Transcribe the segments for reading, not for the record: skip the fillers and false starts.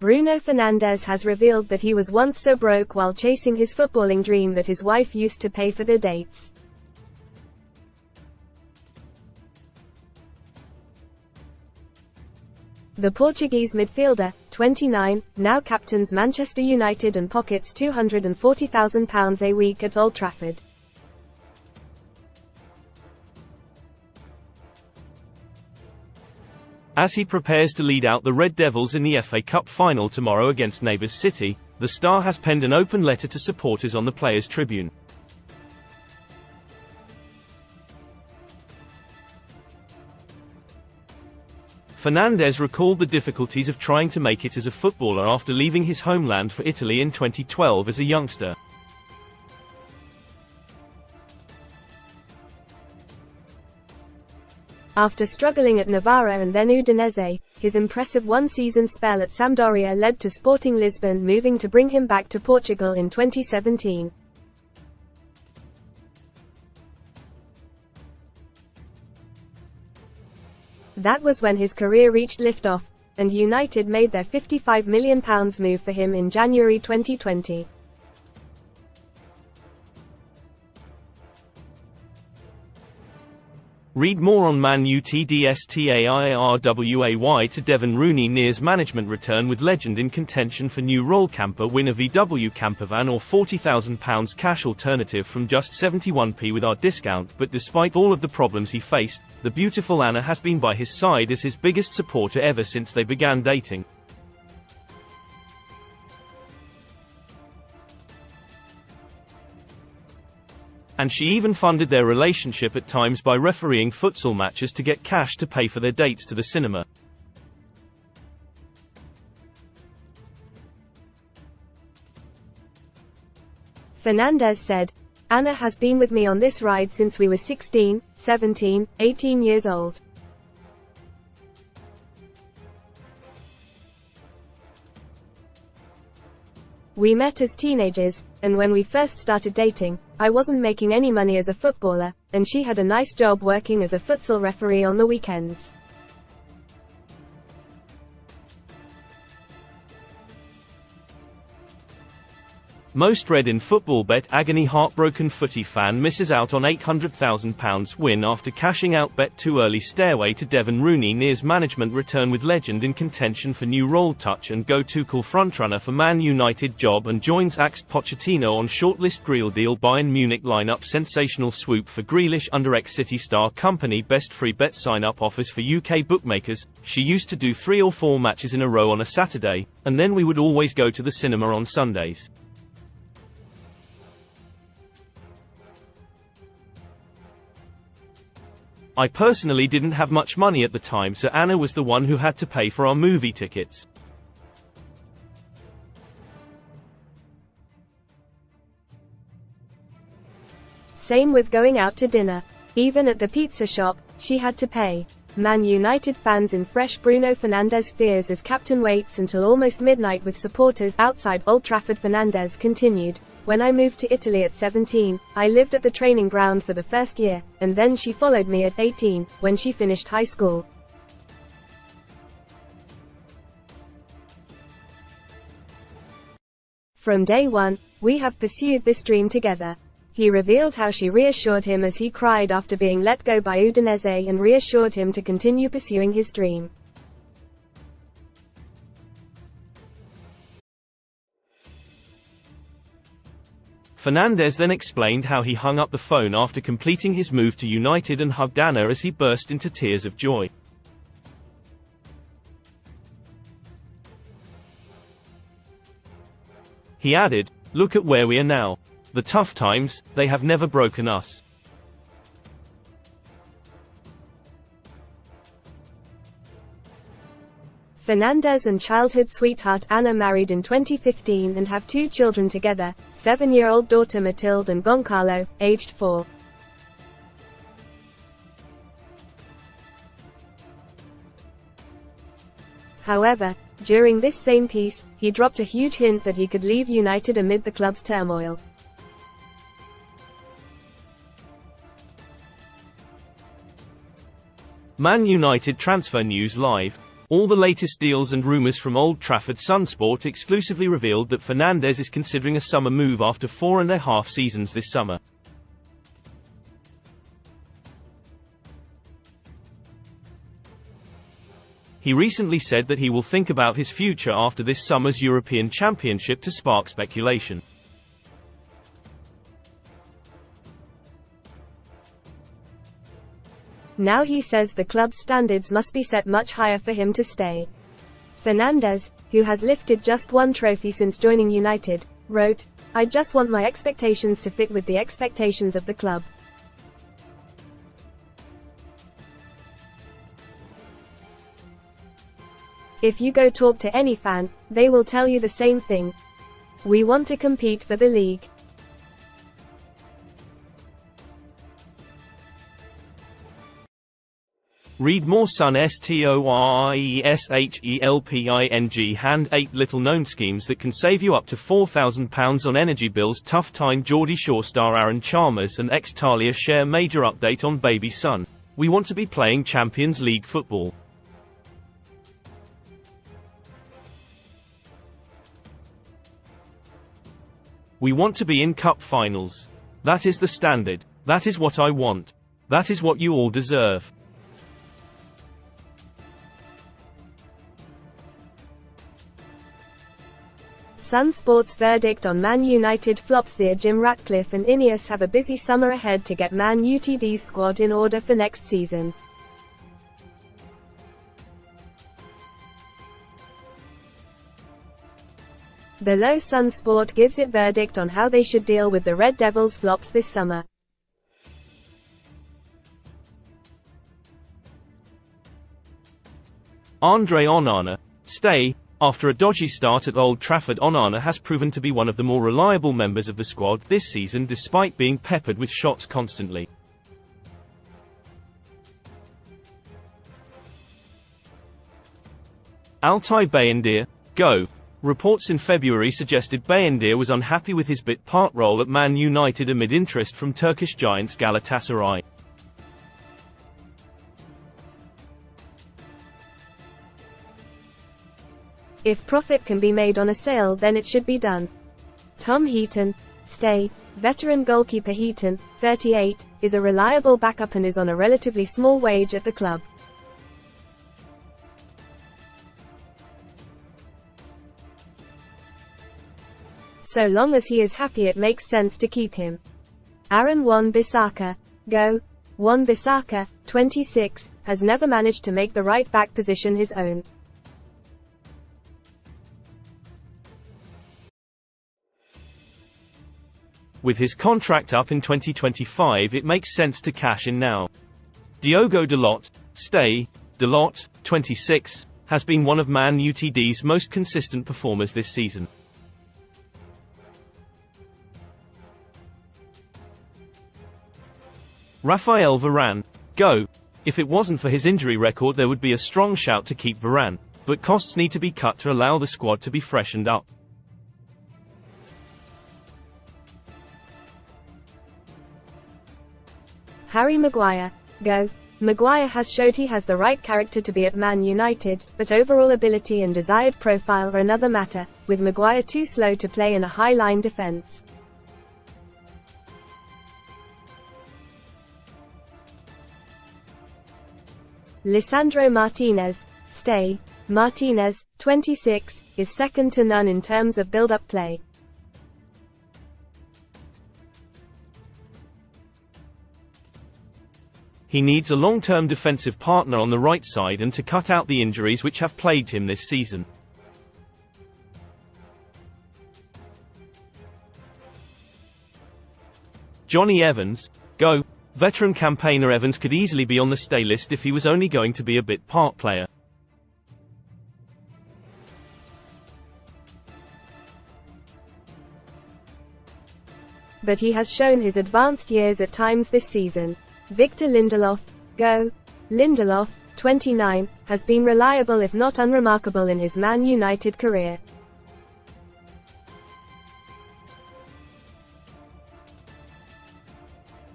Bruno Fernandes has revealed that he was once so broke while chasing his footballing dream that his wife used to pay for their dates. The Portuguese midfielder, 29, now captains Manchester United and pockets £240,000 a week at Old Trafford. As he prepares to lead out the Red Devils in the FA Cup final tomorrow against neighbours City, the star has penned an open letter to supporters on the Players' Tribune. Fernandes recalled the difficulties of trying to make it as a footballer after leaving his homeland for Italy in 2012 as a youngster. After struggling at Novara and then Udinese, his impressive one-season spell at Sampdoria led to Sporting Lisbon moving to bring him back to Portugal in 2017. That was when his career reached liftoff, and United made their £55 million move for him in January 2020. Read more on Man U T.S.F to Devon Rooney nears management return with legend in contention for new role. Camper win a VW campervan or £40,000 cash alternative from just 71p with our discount. But despite all of the problems he faced, the beautiful Anna has been by his side as his biggest supporter ever since they began dating. And she even funded their relationship at times by refereeing futsal matches to get cash to pay for their dates to the cinema. Fernandes said, "Anna has been with me on this ride since we were 16, 17, 18 years old. We met as teenagers, and when we first started dating, I wasn't making any money as a footballer, and she had a nice job working as a futsal referee on the weekends." Most read in football bet agony. Heartbroken footy fan misses out on £800,000 win after cashing out. Bet too early. Stairway to Devon Rooney nears management return with legend in contention for new role. Touch and go. Tuchel frontrunner for Man United job and joins Axe Pochettino on shortlist. Grealish deal. Bayern Munich lineup sensational swoop for Grealish under ex-City star. Company best free bet sign-up offers for UK bookmakers. She used to do 3 or 4 matches in a row on a Saturday, and then we would always go to the cinema on Sundays. I personally didn't have much money at the time, so Anna was the one who had to pay for our movie tickets. Same with going out to dinner. Even at the pizza shop, she had to pay. Man United fans in fresh. Bruno Fernandes fears as captain waits until almost midnight with supporters outside Old Trafford. Fernandes continued, "When I moved to Italy at 17, I lived at the training ground for the first year, and then she followed me at 18, when she finished high school. From day one, we have pursued this dream together." He revealed how she reassured him as he cried after being let go by Udinese and reassured him to continue pursuing his dream. Fernandes then explained how he hung up the phone after completing his move to United and hugged Anna as he burst into tears of joy. He added, "Look at where we are now. The tough times, they have never broken us." Fernandes and childhood sweetheart Anna married in 2015 and have 2 children together, 7-year-old daughter Matilde and Goncalo, aged 4. However, during this same piece, he dropped a huge hint that he could leave United amid the club's turmoil. Man United transfer news live. All the latest deals and rumours from Old Trafford. Sunsport exclusively revealed that Fernandes is considering a summer move after 4.5 seasons this summer. He recently said that he will think about his future after this summer's European Championship to spark speculation. Now he says the club's standards must be set much higher for him to stay. Fernandes, who has lifted just one trophy since joining United, wrote, "I just want my expectations to fit with the expectations of the club. If you go talk to any fan, they will tell you the same thing. We want to compete for the league." Read more. Sun STORIESHELPING hand 8 little known schemes that can save you up to £4,000 on energy bills. Tough time. Geordie Shore star Aaron Chalmers and ex-Talia share major update on baby son. "We want to be playing Champions League football. We want to be in cup finals. That is the standard. That is what I want. That is what you all deserve." Sun Sports verdict on Man United flops. Jim Ratcliffe and Ineos have a busy summer ahead to get Man Utd's squad in order for next season. Below, Sun Sport gives it verdict on how they should deal with the Red Devils' flops this summer. Andre Onana, stay. After a dodgy start at Old Trafford, Onana has proven to be one of the more reliable members of the squad this season despite being peppered with shots constantly. Altay Bayındır, go. Reports in February suggested Bayındır was unhappy with his bit part role at Man United amid interest from Turkish giants Galatasaray. If profit can be made on a sale, then it should be done. Tom Heaton, stay. Veteran goalkeeper Heaton, 38, is a reliable backup and is on a relatively small wage at the club. So long as he is happy, it makes sense to keep him. Aaron Wan-Bissaka, go. Wan-Bissaka, 26, has never managed to make the right back position his own. With his contract up in 2025, it makes sense to cash in now. Diogo Dalot, stay. Dalot, 26, has been one of Man Utd's most consistent performers this season. Raphael Varane, go. If it wasn't for his injury record, there would be a strong shout to keep Varane, but costs need to be cut to allow the squad to be freshened up. Harry Maguire, go. Maguire has showed he has the right character to be at Man United, but overall ability and desired profile are another matter, with Maguire too slow to play in a high-line defence. Lisandro Martinez, stay. Martinez, 26, is second to none in terms of build-up play. He needs a long-term defensive partner on the right side and to cut out the injuries which have plagued him this season. Johnny Evans, go. Veteran campaigner Evans could easily be on the stay list if he was only going to be a bit part player. But he has shown his advanced years at times this season. Victor Lindelof, go. Lindelof, 29, has been reliable if not unremarkable in his Man United career.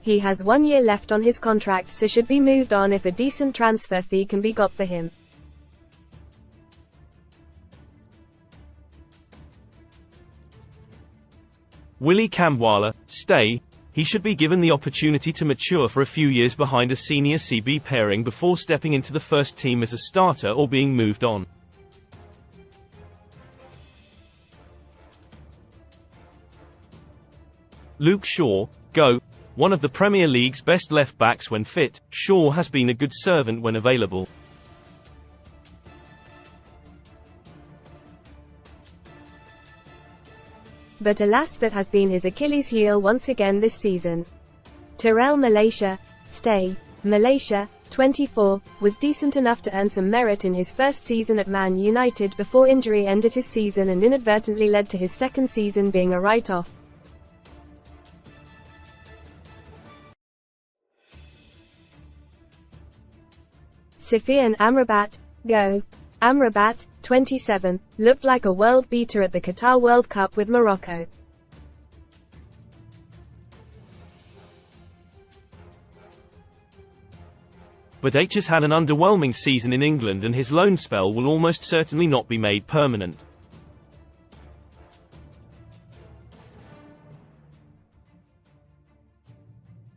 He has 1 year left on his contract, so should be moved on if a decent transfer fee can be got for him. Willy Kambwala, stay. He should be given the opportunity to mature for a few years behind a senior CB pairing before stepping into the first team as a starter or being moved on. Luke Shaw, go. One of the Premier League's best left-backs when fit, Shaw has been a good servant when available. But alas, that has been his Achilles heel once again this season. Terrell Malaysia, stay. Malaysia, 24, was decent enough to earn some merit in his first season at Man United before injury ended his season and inadvertently led to his second season being a write-off. Sufyan Amrabat, go. Amrabat, 27, looked like a world beater at the Qatar World Cup with Morocco. But H has had an underwhelming season in England and his loan spell will almost certainly not be made permanent.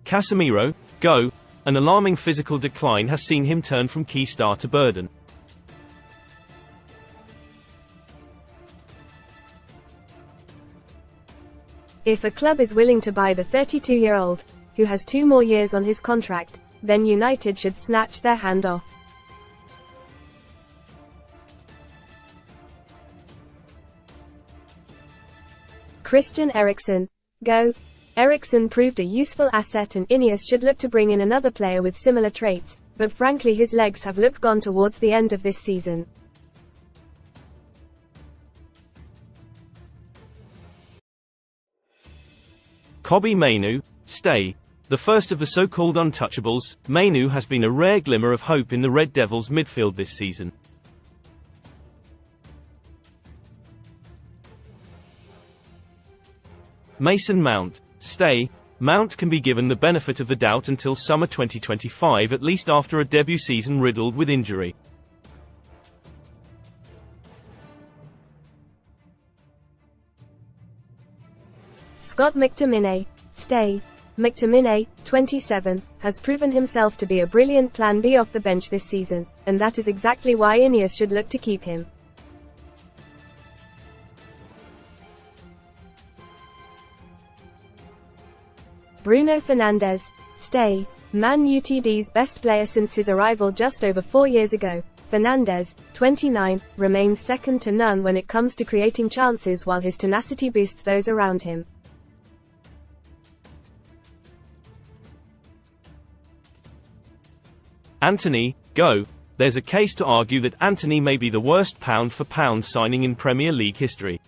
Casemiro, go. An alarming physical decline has seen him turn from key star to burden. If a club is willing to buy the 32-year-old, who has 2 more years on his contract, then United should snatch their hand off. Christian Eriksen, go. Eriksen proved a useful asset and Ineos should look to bring in another player with similar traits, but frankly his legs have looked gone towards the end of this season. Kobbie Mainoo, stay. The first of the so-called untouchables, Mainoo has been a rare glimmer of hope in the Red Devils' midfield this season. Mason Mount, stay. Mount can be given the benefit of the doubt until summer 2025, at least after a debut season riddled with injury. Scott McTominay, stay. McTominay, 27, has proven himself to be a brilliant plan B off the bench this season, and that is exactly why Ineos should look to keep him. Bruno Fernandes, stay. Man Utd's best player since his arrival just over 4 years ago, Fernandes, 29, remains second to none when it comes to creating chances while his tenacity boosts those around him. Antony, go. There's a case to argue that Antony may be the worst pound-for-pound signing in Premier League history.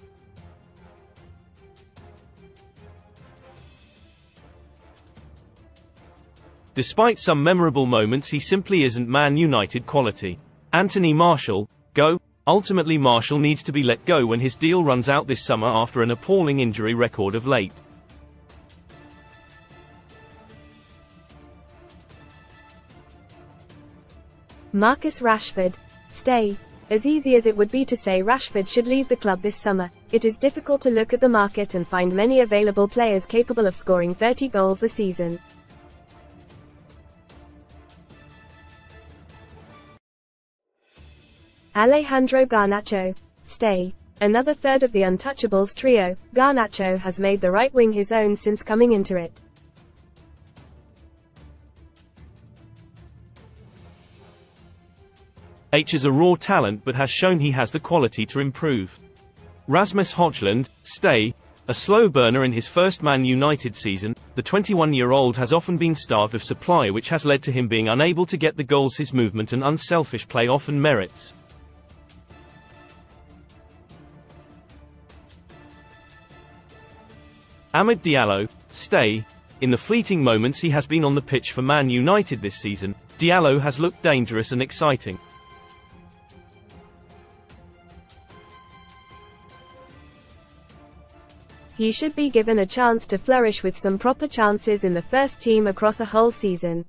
Despite some memorable moments, he simply isn't Man United quality. Anthony Martial, go. Ultimately Martial needs to be let go when his deal runs out this summer after an appalling injury record of late. Marcus Rashford, stay. As easy as it would be to say Rashford should leave the club this summer, it is difficult to look at the market and find many available players capable of scoring 30 goals a season. Alejandro Garnacho, stay. Another third of the untouchables trio, Garnacho has made the right wing his own since coming into it. H is a raw talent but has shown he has the quality to improve. Rasmus Højlund, stay. A slow burner in his first Man United season, the 21-year-old has often been starved of supply, which has led to him being unable to get the goals his movement and unselfish play often merits. Amad Diallo, stay. In the fleeting moments he has been on the pitch for Man United this season, Diallo has looked dangerous and exciting. He should be given a chance to flourish with some proper chances in the first team across a whole season.